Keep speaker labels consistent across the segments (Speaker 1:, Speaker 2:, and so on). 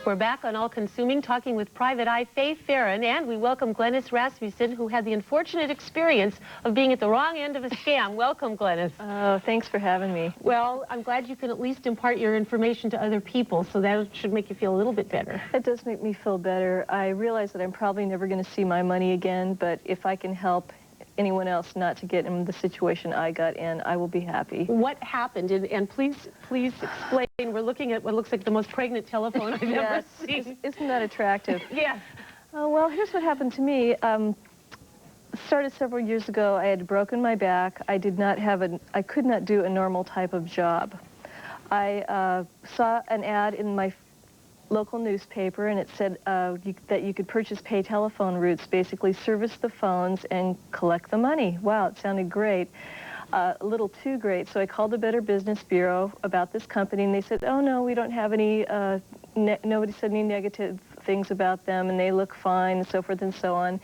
Speaker 1: We're back on All Consuming, talking with Private Eye Faye Farron, and we welcome Glennis Rasmussen, who had the unfortunate experience of being at the wrong end of a scam. Welcome, Glennis.
Speaker 2: Oh, thanks for having me.
Speaker 1: Well, I'm glad you can at least impart your information to other people, so that should make you feel a little bit better.
Speaker 2: It does make me feel better. I realize that I'm probably never going to see my money again, but if I can help anyone else not to get in the situation I got in, I will be happy.
Speaker 1: What happened? And please explain. We're looking at what looks like the most pregnant telephone I've ever seen.
Speaker 2: Isn't that attractive?
Speaker 1: Yes.
Speaker 2: Well, here's what happened to me. Started several years ago. I had broken my back. I could not do a normal type of job. I saw an ad in my local newspaper, and it said that you could purchase pay telephone routes, basically service the phones and collect the money. Wow, it sounded great. A little too great, so I called the Better Business Bureau about this company, and they said, oh no, we don't have any, nobody said any negative things about them, and they look fine, and so forth and so on.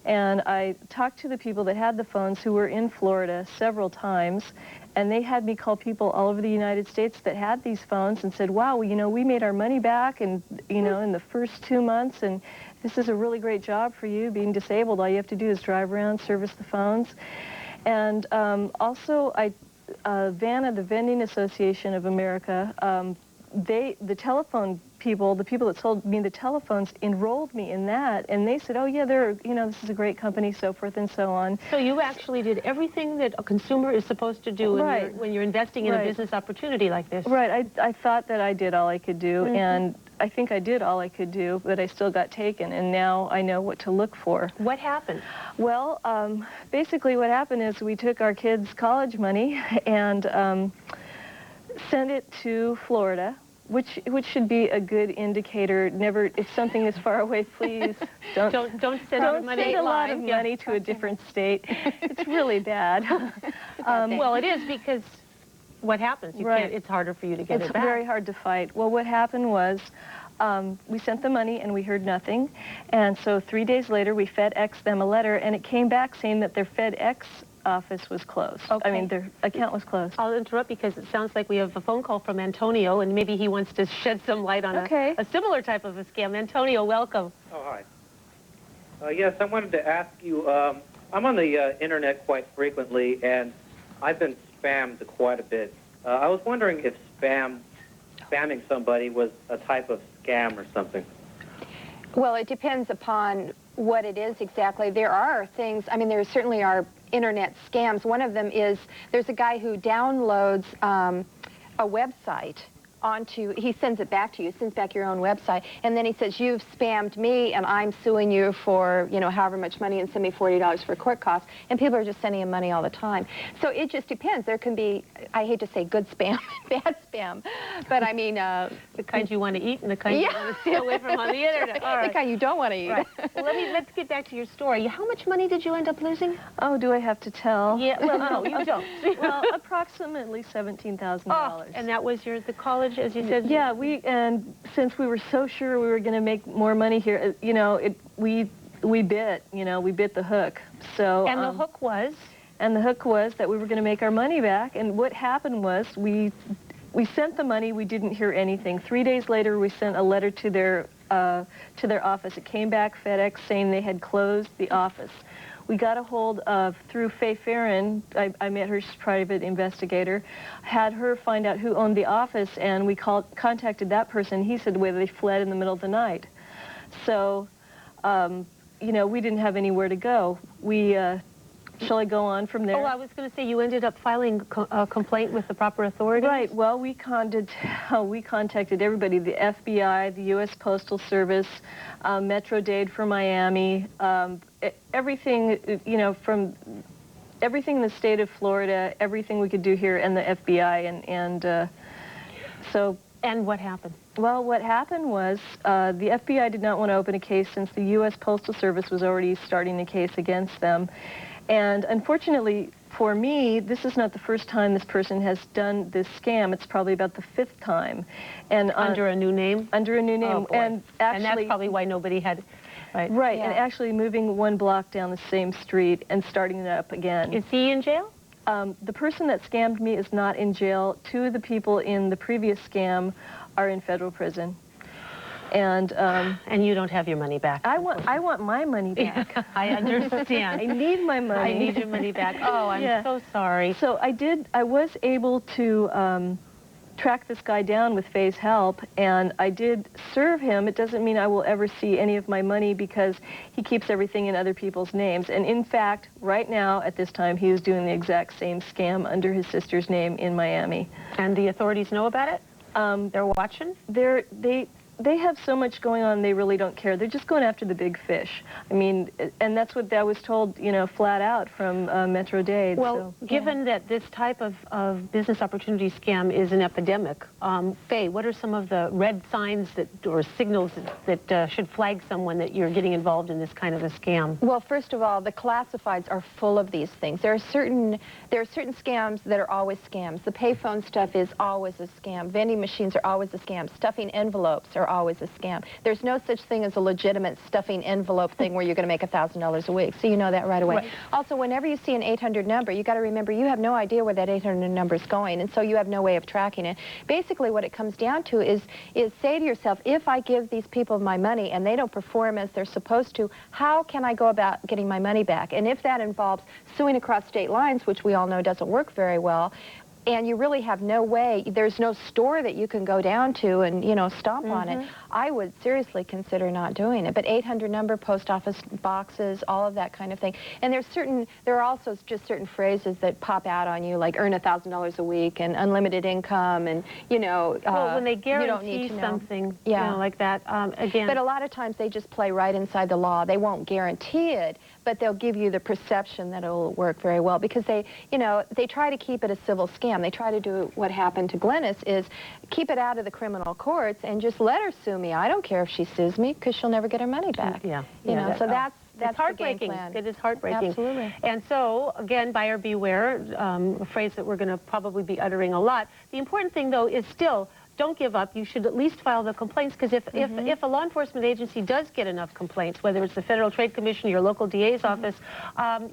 Speaker 2: And I talked to the people that had the phones who were in Florida several times, and they had me call people all over the United States that had these phones and said, wow, you know, we made our money back and, you know, in the first 2 months, and this is a really great job for you being disabled. All you have to do is drive around, service the phones. And also, VANA, the Vending Association of America, the telephone people, the people that sold me the telephones, enrolled me in that, and they said, oh yeah, this is a great company, so forth and so on.
Speaker 1: So you actually did everything that a consumer is supposed to do when you're investing in a business opportunity like this.
Speaker 2: Right. I thought that I did all I could do, and I think I did all I could do, but I still got taken, and now I know what to look for.
Speaker 1: What happened?
Speaker 2: Well, basically what happened is we took our kids' college money and sent it to Florida, which should be a good indicator. Never, if something is far away, please don't send a lot of money to a different state. It's really bad.
Speaker 1: Well, it is, because what happens? You can't. It's harder for you to get it back.
Speaker 2: It's very hard to fight. Well, what happened was we sent the money and we heard nothing, and so 3 days later we FedExed them a letter, and it came back saying that their FedEx office was closed.
Speaker 1: Okay.
Speaker 2: I mean, their account was closed.
Speaker 1: I'll interrupt because it sounds like we have a phone call from Antonio, and maybe he wants to shed some light on a similar type of a scam. Antonio, welcome.
Speaker 3: Oh, hi. Yes, I wanted to ask you, I'm on the internet quite frequently, and I've been spammed quite a bit. I was wondering if spamming somebody was a type of scam or something.
Speaker 4: Well, it depends upon what it is exactly. There are things, I mean, there certainly are internet scams. One of them is, there's a guy who downloads a website onto, he sends it back to you, sends back your own website, and then he says, you've spammed me and I'm suing you for, you know, however much money, and send me $40 for court costs, and people are just sending him money all the time. So it just depends. There can be, I hate to say good spam, bad spam, but I mean...
Speaker 1: the kind you want to eat and the kind you want to stay away from on the internet. All right.
Speaker 4: The kind you don't want to eat.
Speaker 1: Right. Well, let's get back to your story. How much money did you end up losing?
Speaker 2: Oh, do I have to tell?
Speaker 1: Yeah, well, no, you don't.
Speaker 2: Well, approximately $17,000.
Speaker 1: Oh, and that was the college, as you said?
Speaker 2: Yeah, and since we were so sure we were going to make more money here, you know, we bit the hook. So
Speaker 1: and the hook was?
Speaker 2: And the hook was that we were going to make our money back. And what happened was we sent the money. We didn't hear anything. 3 days later, we sent a letter to their office. It came back FedEx saying they had closed the office. We got a hold of, through Faye Farron, I met her private investigator, had her find out who owned the office, and we contacted that person. He said, well, they fled in the middle of the night. So, you know, we didn't have anywhere to go. Shall I go on from there?
Speaker 1: Oh, I was going to say you ended up filing a complaint with the proper authorities?
Speaker 2: Right. Well, we contacted everybody, the FBI, the U.S. Postal Service, Metro-Dade for Miami, everything, you know, from everything in the state of Florida, everything we could do here, and the FBI, so...
Speaker 1: And what happened?
Speaker 2: Well, what happened was the FBI did not want to open a case since the U.S. Postal Service was already starting a case against them. And unfortunately for me, this is not the first time this person has done this scam. It's probably about the 5th time. And
Speaker 1: under a new name?
Speaker 2: Under a new name.
Speaker 1: Oh, boy.
Speaker 2: And actually,
Speaker 1: that's probably why nobody had...
Speaker 2: Right,
Speaker 1: yeah.
Speaker 2: And actually moving 1 block down the same street and starting it up again.
Speaker 1: Is he in jail?
Speaker 2: The person that scammed me is not in jail. 2 of the people in the previous scam are in federal prison. And
Speaker 1: And you don't have your money back.
Speaker 2: I want my money back.
Speaker 1: I understand.
Speaker 2: I need my money.
Speaker 1: I need your money back. Oh, I'm
Speaker 2: Yeah.
Speaker 1: so sorry.
Speaker 2: So I was able to track this guy down with Faye's help, and I did serve him. It doesn't mean I will ever see any of my money because he keeps everything in other people's names. And in fact, right now, at this time, he is doing the exact same scam under his sister's name in Miami.
Speaker 1: And the authorities know about it? They're watching?
Speaker 2: They have so much going on, they really don't care. They're just going after the big fish. I mean, and that's what I was told, you know, flat out from Metro Dade.
Speaker 1: Well,
Speaker 2: so,
Speaker 1: given that this type of business opportunity scam is an epidemic, Faye, what are some of the red signs that, or signals that should flag someone that you're getting involved in this kind of a scam?
Speaker 4: Well, first of all, the classifieds are full of these things. There are certain scams that are always scams. The payphone stuff is always a scam. Vending machines are always a scam. Stuffing envelopes are always a scam. There's no such thing as a legitimate stuffing envelope thing where you're going to make $1,000 a week. So you know that right away.
Speaker 1: Right.
Speaker 4: Also, whenever you see an 800 number, you got to remember you have no idea where that 800 number is going, and so you have no way of tracking it. Basically, what it comes down to is say to yourself, if I give these people my money and they don't perform as they're supposed to, how can I go about getting my money back? And if that involves suing across state lines, which we all know doesn't work very well, and you really have no way, there's no store that you can go down to and, you know, stomp on it, I would seriously consider not doing it. But 800 number, post office boxes, all of that kind of thing. And there are also just certain phrases that pop out on you, like earn $1,000 a week and unlimited income and, you know,
Speaker 1: Well, when they
Speaker 4: you don't
Speaker 1: guarantee
Speaker 4: need to know.
Speaker 1: something,
Speaker 4: Yeah.
Speaker 1: you know, like that, again...
Speaker 4: But a lot of times they just play right inside the law. They won't guarantee it, but they'll give you the perception that it'll work very well because they, you know, they try to keep it a civil scam. They try to do what happened to Glennis is keep it out of the criminal courts and just let her sue me. I don't care if she sues me because she'll never get her money back.
Speaker 1: Yeah.
Speaker 4: You know, so that's
Speaker 1: it's heartbreaking.
Speaker 4: the game plan.
Speaker 1: It is heartbreaking.
Speaker 4: Absolutely.
Speaker 1: And so, again, buyer beware, a phrase that we're going to probably be uttering a lot. The important thing, though, is still don't give up. You should at least file the complaints because if a law enforcement agency does get enough complaints, whether it's the Federal Trade Commission, your local DA's office,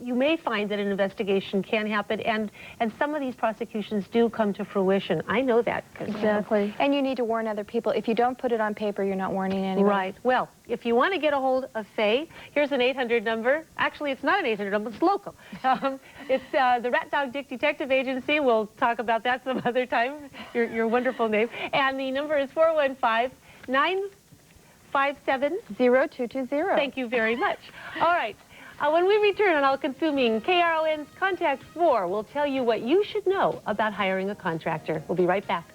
Speaker 1: you may find that an investigation can happen, and some of these prosecutions do come to fruition. I know that.
Speaker 2: Exactly.
Speaker 4: And you need to warn other people. If you don't put it on paper, you're not warning anyone.
Speaker 1: Right. Well, if you want to get a hold of Faye, here's an 800 number. Actually, it's not an 800 number. It's local. It's the Rat Dog Dick Detective Agency. We'll talk about that some other time. Your wonderful name. And the number is 415-957-0220. Thank you very much. All right. When we return on All Consuming, KRON's Contact 4 will tell you what you should know about hiring a contractor. We'll be right back.